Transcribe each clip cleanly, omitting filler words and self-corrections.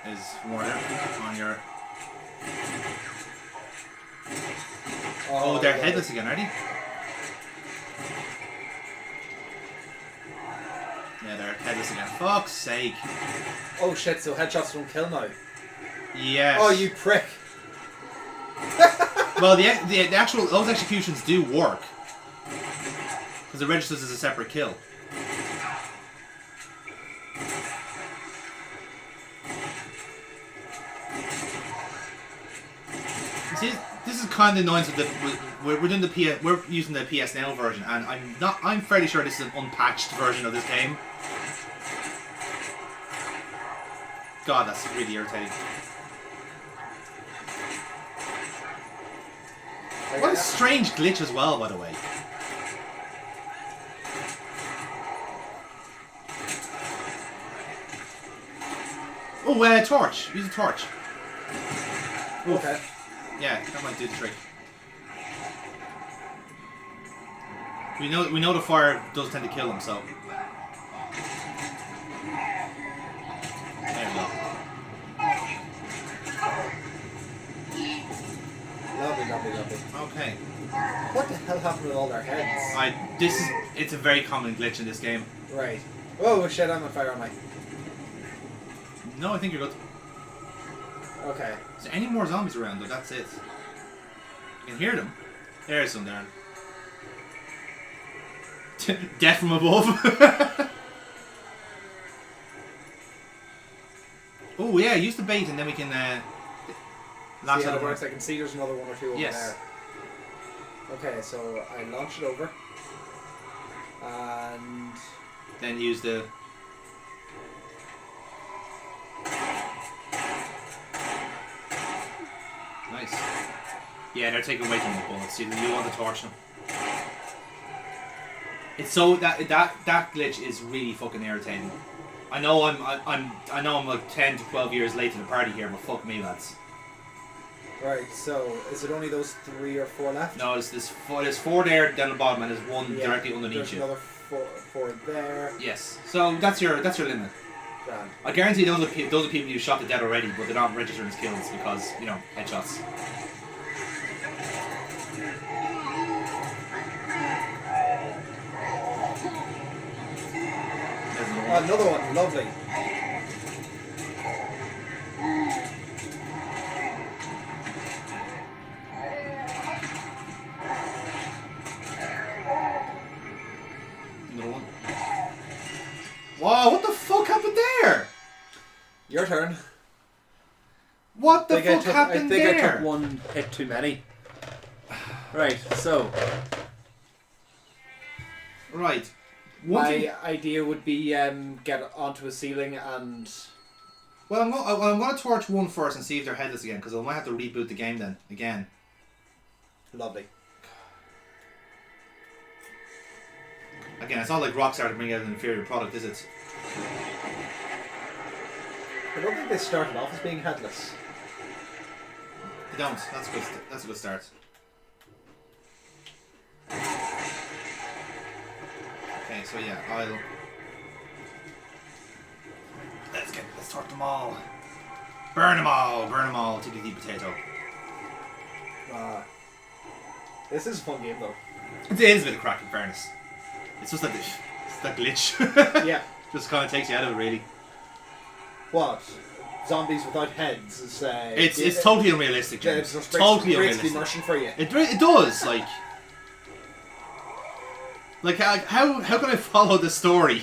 is Warner on your... Oh, they're headless again, are they? Yeah, they're headless again. Fuck's sake. Oh shit, so headshots don't kill now. Yes. Oh, you prick. Well, the actual... Those executions do work. Because it registers as a separate kill. See, this is kind of annoying. We're doing the we're using the PSNL version, and I'm fairly sure this is an unpatched version of this game. God, that's really irritating. What a strange glitch as well, by the way. Oh, torch. Use a torch. Oof. Okay. Yeah, that might do the trick. We know the fire does tend to kill them, so. There we go. Lovely. Okay. What the hell happened with all their heads? It's a very common glitch in this game. Right. Oh shit, I'm on fire, am I? No, I think you're good. Okay. Is there any more zombies around though? That's it. You can hear them. There's some there. Death from above. Oh yeah, use the bait and then we can launch see how it it works. I can see there's another one or two over there. Okay, so I launch it over. And then use the... Nice. Yeah, they're taking way too many bullets. See, you want to torch them. It's so that glitch is really fucking irritating. I know I'm like 10 to 12 years late to the party here, but fuck me, lads. Right. So is it only those 3 or 4 left? No, there's 4 there down the bottom, and there's 1 directly underneath you. There's another 4 there. Yes. So that's your limit. Grand. I guarantee those are people who shot to death already, but they're not registering as kills because, you know, headshots. Oh, another one, lovely. Another one. Wow, what the fuck happened there? Your turn. What the fuck happened there? I think I took 1 hit too many. Right, so. Right. My idea would be get onto a ceiling and... Well, I'm going to torch 1 first and see if they're headless again, because I might have to reboot the game then, again. Lovely. Again, it's not like Rockstar to bring out an inferior product, is it? I don't think they started off as being headless. They don't. That's good. That's a good start. Okay, so yeah, let's torch them all. Burn them all, TDD potato. This is a fun game though. It is a bit of crack in fairness. It's just that glitch. Yeah. Just kind of takes you out of it, really. What? Zombies without heads is it's totally unrealistic, James. It's totally unrealistic. unrealistic. Immersion for you. It does, like how can I follow the story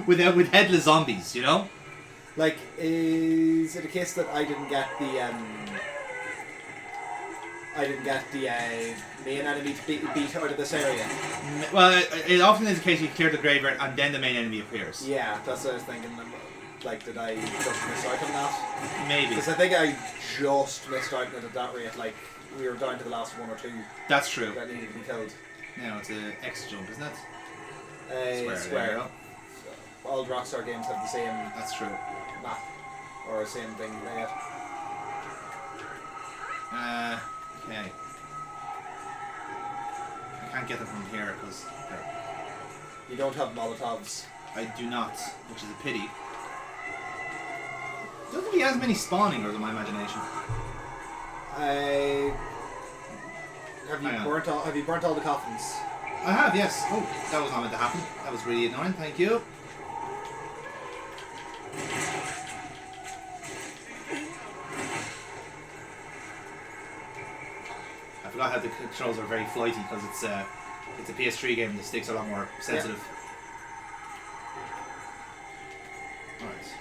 with headless zombies? You know. Like, is it a case that I didn't get the main enemy to beat out of this area? Well, it often is the case you clear the graveyard and then the main enemy appears. Yeah, that's what I was thinking. Like, did I just miss out on that? Maybe. Because I think I just missed out on it at that rate. Like, we were down to the last 1 or 2. That's true. That needed to be killed. No, it's an X jump, isn't it? Square. So, all Rockstar games have the same. That's true. Map or same thing layout. Okay. I can't get them from here because you don't have Molotovs. I do not, which is a pity. Doesn't he have many spawning, or is it my imagination? Have you burnt all the coffins? I have, yes. Oh, that was not meant to happen. That was really annoying. Thank you. I forgot how the controls are very flighty because it's a PS3 game and the sticks are a lot more sensitive. Alright.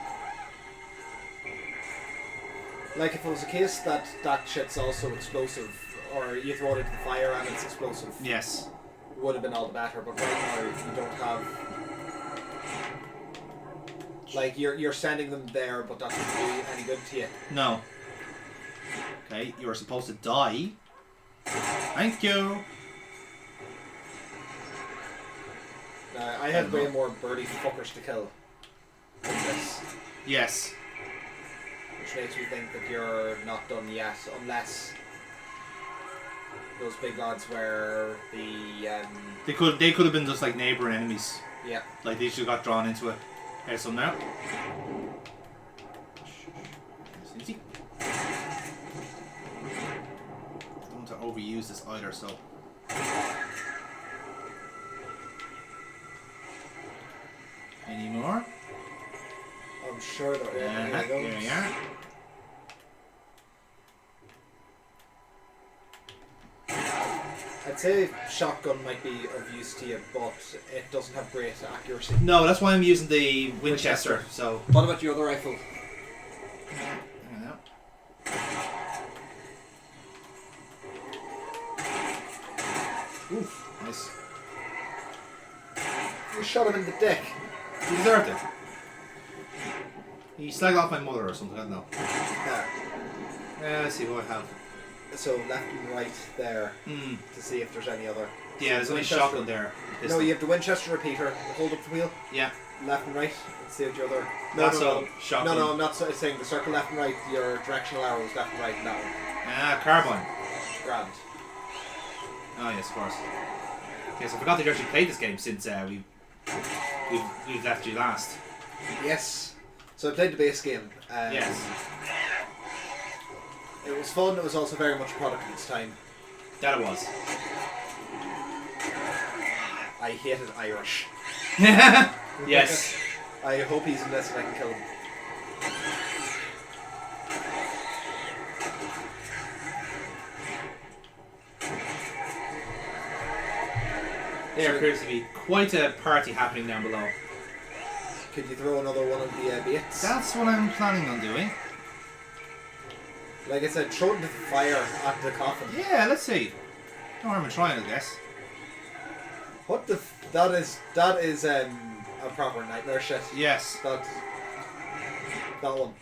Like if it was a case that that shit's also explosive, or you throw it into the fire and it's explosive. Yes. Would have been all the better, but right now you don't have. Like you're sending them there, but that doesn't do any good to you. No. Okay, you are supposed to die. Thank you. I had way more birdie fuckers to kill than this. Yes. Which makes me think that you're not done yet, unless those big lads were the. They could have been just like neighbouring enemies. Yeah. Like they should have got drawn into it. Here's some now. Easy. I don't want to overuse this either, so. Any more? I'm sure there are. Here we are. I'd say shotgun might be of use to you, but it doesn't have great accuracy. No, that's why I'm using the Winchester. So. What about your other rifle? Oof, nice. You shot him in the dick. He deserved it. He slagged off my mother or something, I don't know. Let's see what I have. So left and right there to see if there's any other. Yeah, there's only shotgun there. No, you have the Winchester repeater. Hold up the wheel. Yeah. Left and right. And see what your other. No, shotgun. No, I'm not saying the circle left and right. Your directional arrows left and right. And that one. Ah, carbine. Grand. Oh yes, of course. Yes, I forgot that you actually played this game since we've left you last. Yes. So I played the base game. Yes. It was fun. It was also very much a product of its time. That it was. I hated Irish. Yes. I hope he's in this and I can kill him. There appears to be quite a party happening down below. Could you throw another one of the baits? That's what I'm planning on doing. Like I said, throw it into the fire at the coffin. Yeah, let's see. No harm in trying, I guess. What the? That is a proper nightmare shit. Yes. That one.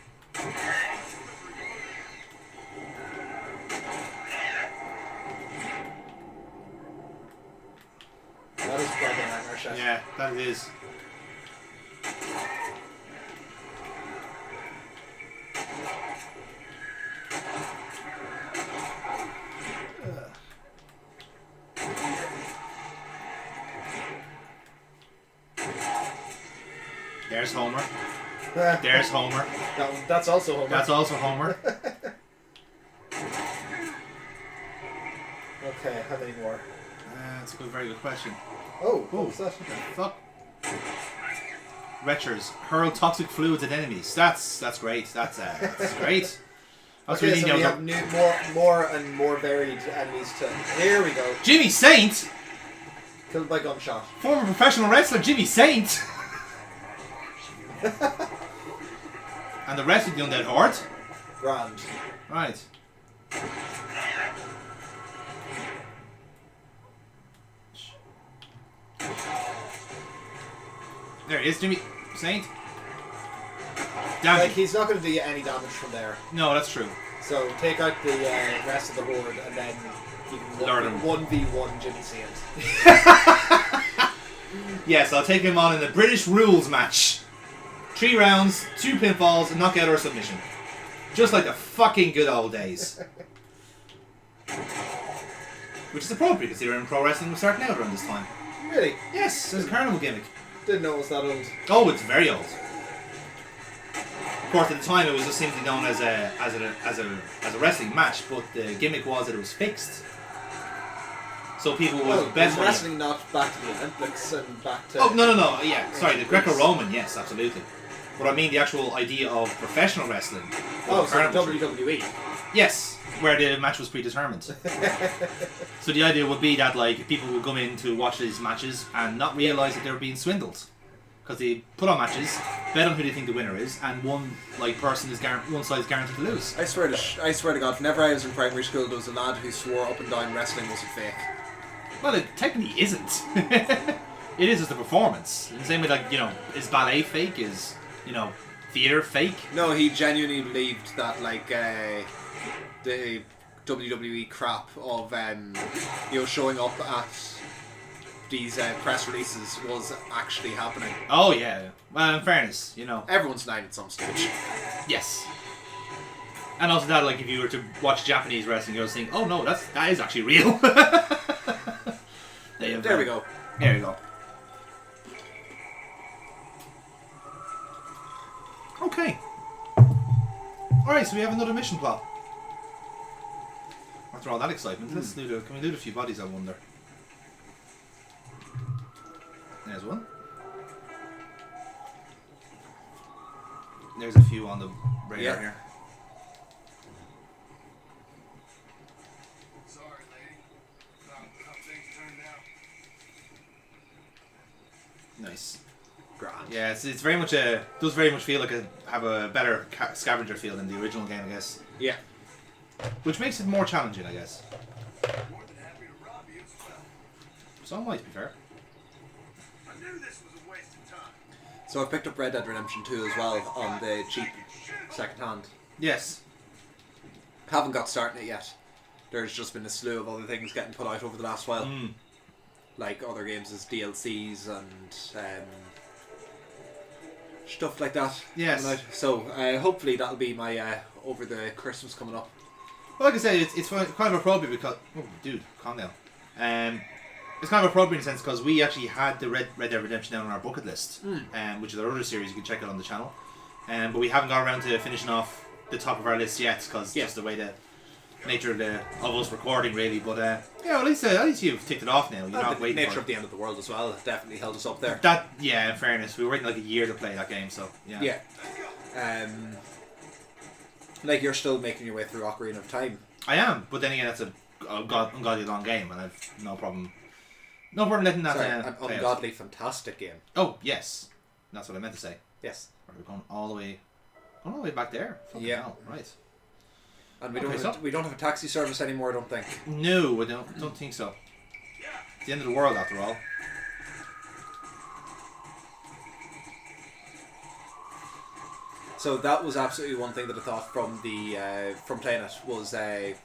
That is proper nightmare shit. Yeah, that it is. There's Homer. There's Homer. That's also Homer. That's also Homer. Okay, how many more? That's a very good question. Oh, what was that? Fuck. Retchers hurl toxic fluids at enemies. That's great. That's great. That's okay, really so we have more and more varied enemies to. Here we go. Jimmy Saint, killed by gunshot. Former professional wrestler Jimmy Saint. And the rest of the Undead Horde. Grand. Right. There he is, Jimmy Saint. Damn Like, it. he's not going to do you any damage from there. No, that's true. So take out the rest of the horde and then you can 1v1 Jimmy Saint. Yes, I'll take him on in the British rules match. 3 rounds, 2 pinfalls, a knockout or a submission. Just like the fucking good old days. Which is appropriate considering pro wrestling was starting out around this time. Really? Yes, it's a carnival gimmick. Didn't know it was that old. Oh, it's very old. course, at the time, it was just simply known as a wrestling match, but the gimmick was that it was fixed. So people would bet was money. wrestling not back to the Olympics and back to... Oh, no, yeah, sorry, the Greco-Roman, yes, absolutely. But I mean the actual idea of professional wrestling. Oh, so WWE. Yes, where the match was predetermined. So the idea would be that like people would come in to watch these matches and not realise that they were being swindled. Because they put on matches, bet on who they think the winner is, and one person is one side is guaranteed to lose. I swear to God, whenever I was in primary school, there was a lad who swore up and down wrestling wasn't fake. Well, it technically isn't. It is just a performance. In the same way, like, you know, is ballet fake? Is, you know, theatre fake? No, he genuinely believed that, like, the WWE crap of, you know, showing up at these press releases was actually happening. Oh, yeah. Well, in fairness, you know. Everyone's lying at some stage. Yes. And also that, like, if you were to watch Japanese wrestling, you're saying, oh no, that is actually real. There we go. There you go. Okay. Alright, so we have another mission plot. After all that excitement, can we loot a few bodies, I wonder? There's one. There's a few on the radar here. Nice. Grand. Yeah, it's very much does very much feel like have a better scavenger feel than the original game, I guess. Yeah. Which makes it more challenging, I guess. So might be fair. I knew this was a waste of time. So I picked up Red Dead Redemption 2 as well on the cheap second hand. Yes. Haven't got started it yet. There's just been a slew of other things getting put out over the last while. Like other games as DLCs and stuff like that. Yes. So hopefully that'll be my over the Christmas coming up. Well, like I said, it's kind of appropriate because... Oh, dude, calm down. It's kind of appropriate in a sense because we actually had the Red Dead Redemption down on our bucket list, which is our other series. You can check out on the channel. But we haven't got around to finishing off the top of our list yet because just the way the nature of us recording, really. But yeah, at least you've ticked it off now. You're not the waiting nature for of the end of the world as well definitely held us up there. that. Yeah, in fairness, we were waiting like a year to play that game, so yeah. Yeah. Like you're still making your way through Ocarina of Time. I am, but then again, that's a ungodly long game, and I've no problem letting that. An ungodly fantastic game. Oh yes, that's what I meant to say. Yes. We're going all the way back there. Fucking hell, right. And we don't have a taxi service anymore, I don't think. No, I don't think so. It's the end of the world after all. So that was absolutely one thing that I thought from the from playing it was like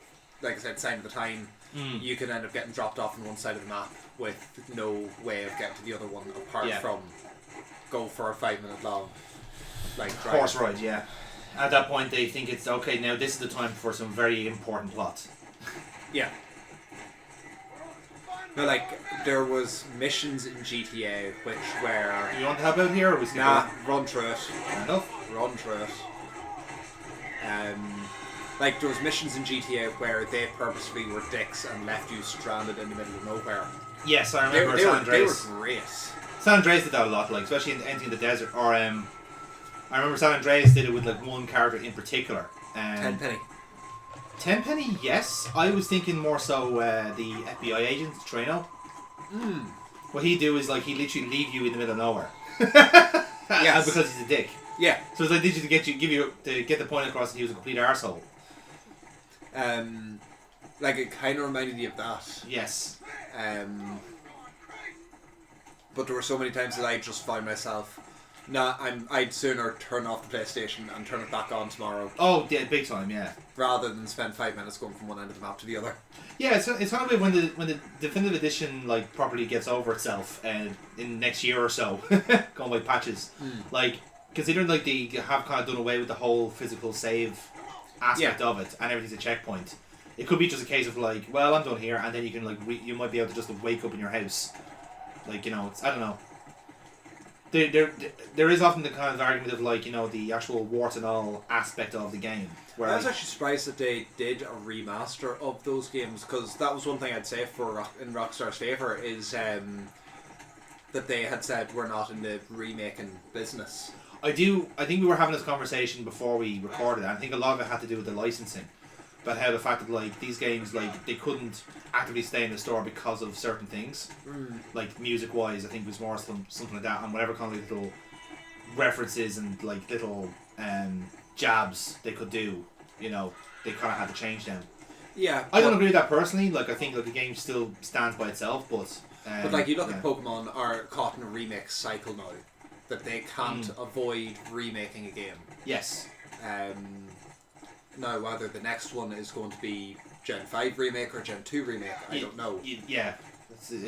I said, sign of the time. You can end up getting dropped off on one side of the map with no way of getting to the other one apart from go for a 5-minute long drive. Horse ride, yeah. At that point, they think it's okay. Now this is the time for some very important plot. Yeah. No, like there was missions in GTA which were. Do you want to help out here, or we run through it. Fair enough. Run through it. Like there was missions in GTA where they purposely were dicks and left you stranded in the middle of nowhere. Yes, I remember San Andreas. They were great. San Andreas did that a lot, like especially in Entering the Desert, or I remember San Andreas did it with like one character in particular. Tenpenny. Tenpenny, yes. I was thinking more so the FBI agent, Trino. What he'd do is like he'd literally leave you in the middle of nowhere. Yes. Because he's a dick. Yeah. So it's like literally to get the point across that he was a complete arsehole. Like it kind of reminded me of that. Yes. But there were so many times that I just found myself, I'd sooner turn off the PlayStation and turn it back on tomorrow. Oh, yeah, big time, yeah. Rather than spend 5 minutes going from one end of the map to the other. Yeah, it's kind of weird when the definitive edition like properly gets over itself in the next year or so, going by patches. Like considering like they have kind of done away with the whole physical save aspect of it and everything's a checkpoint. It could be just a case of like, well, I'm done here, and then you can like you might be able to just wake up in your house, like I don't know. there is often the kind of argument of like, you know, the actual warts and all aspect of the game. Where I was actually surprised that they did a remaster of those games, because that was one thing I'd say in Rockstar's favour is that they had said we're not in the remaking business. I think we were having this conversation before we recorded, and I think a lot of it had to do with the licensing. But how the fact that like these games, like they couldn't actively stay in the store because of certain things, like music wise, I think it was more something like that, and whatever kind of little references and like little jabs they could do, you know, they kind of had to change them. Yeah, I don't agree with that personally. Like I think that the game still stands by itself, but like you look at Pokemon are caught in a remake cycle now, that they can't avoid remaking a game. Yes. Now, whether the next one is going to be Gen 5 remake or Gen 2 remake, I don't know. Yeah.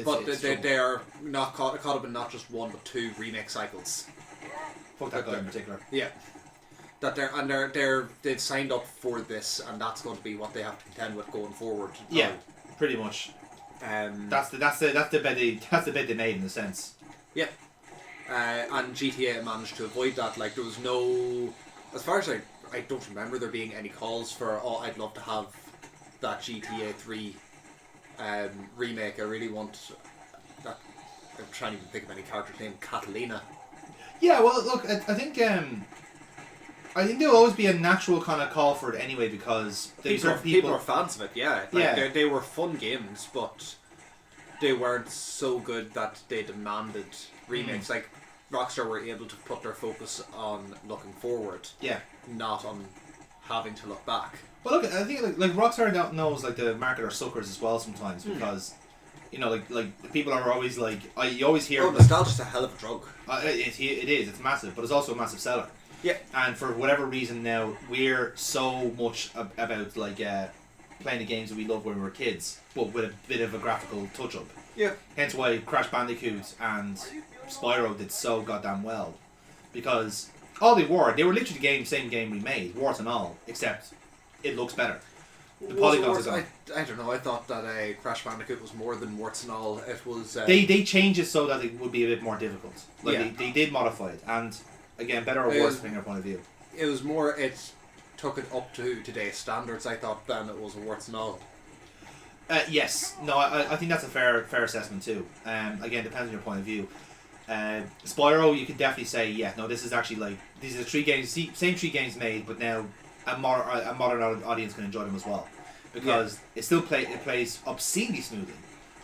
But they are not caught up in not just one but two remake cycles. Fuck that guy in particular. Yeah. They've signed up for this, and that's going to be what they have to contend with going forward. Yeah, pretty much. That's the bed they made in a sense. Yeah. And GTA managed to avoid that. Like there was no, as far as I don't remember there being any calls for, oh, I'd love to have that GTA 3 remake. I really want that. I'm trying to even think of any character's name. Catalina. Yeah, well, look, I think there'll always be a natural kind of call for it anyway, because people are fans of it. Yeah, like yeah. They were fun games, but they weren't so good that they demanded remakes. Like Rockstar were able to put their focus on looking forward. Yeah. Not on having to look back. Well, look, I think like Rockstar knows like the market are suckers as well sometimes, because you know like people are always like you always hear. Oh, nostalgia's a hell of a drug. It is. It's massive, but it's also a massive seller. Yeah. And for whatever reason now, we're so much about like playing the games that we loved when we were kids, but with a bit of a graphical touch up. Yeah. Hence why Crash Bandicoot and Spyro did so goddamn well, because all they were literally the same game remade, warts and all, except it looks better. The polygons are I don't know. I thought that Crash Bandicoot was more than warts and all. It was. They changed it so that it would be a bit more difficult. Like yeah. they did modify it, and again, better or worse from your point of view. It was more. It took it up to today's standards, I thought, than it was a warts and all. Yes. No, I think that's a fair assessment too. Again, depends on your point of view. Spyro, you could definitely say, yeah, no, this is actually like, these are the same three games made, but now a modern audience can enjoy them as well, because it plays obscenely smoothly,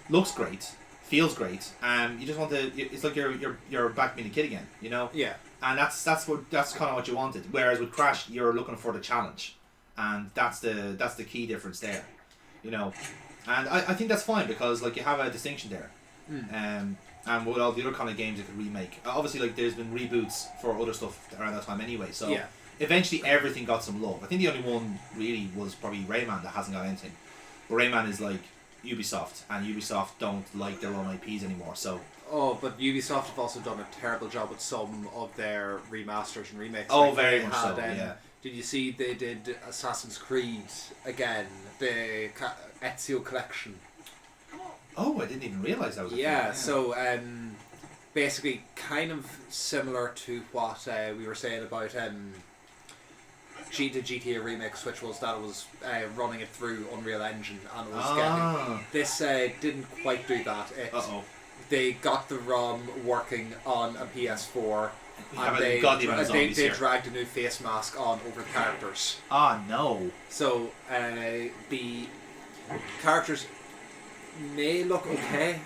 looks great, feels great, and you just want to. It's like you're back being a kid again, you know. Yeah. And that's kind of what you wanted. Whereas with Crash, you're looking for the challenge, and that's the key difference there, you know. And I think that's fine, because like you have a distinction there. And with all the other kind of games you could remake, obviously like there's been reboots for other stuff around that time anyway. So yeah. Eventually everything got some love. I think the only one really was probably Rayman that hasn't got anything. But Rayman is like Ubisoft, and Ubisoft don't like their own IPs anymore. So. Oh, but Ubisoft have also done a terrible job with some of their remasters and remakes. Oh, like very much so. Yeah. Did you see they did Assassin's Creed again? The Ezio collection. Oh, I didn't even realise that was a thing. Yeah, so basically kind of similar to what we were saying about the GTA remix, which was that it was running it through Unreal Engine, and it was getting... This didn't quite do that. They got the ROM working on a PS4, and they dragged a new face mask on over the characters. Ah, no. So the characters may look okay,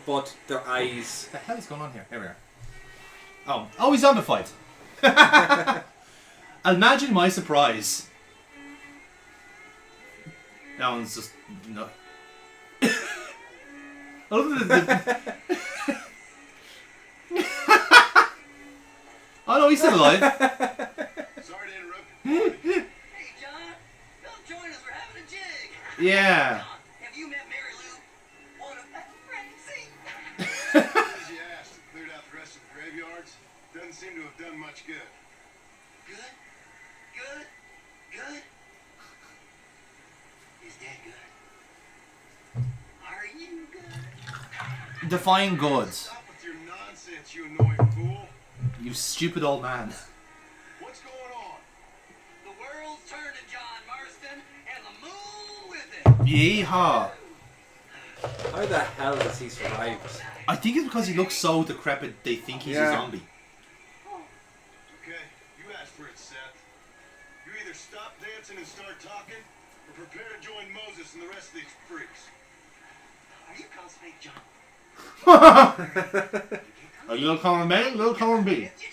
but their eyes... What the hell is going on here? Here we are. Oh, he's zombified. Imagine my surprise. That one's just... No. I love oh no, he's still alive. Sorry to interrupt you. Hey John, come join us. We're having a jig. Yeah. John, have you met Mary Lou? One of my friends. As you asked, cleared out the rest of the graveyards. Doesn't seem to have done much good. Good? Is Dad good? Are you good? Define good. Stop with your nonsense, you annoying fool. You stupid old man. What's going on? The world's turning, John Marston, and the moon with it. Yeehaw. How the hell has he survived? I think it's because he looks so decrepit they think he's a Yeah. zombie. Okay, you asked for it, Seth. You either stop dancing and start talking, or prepare to join Moses and the rest of these freaks. Are you constipated, John? A little column A, a little column B. Yes, you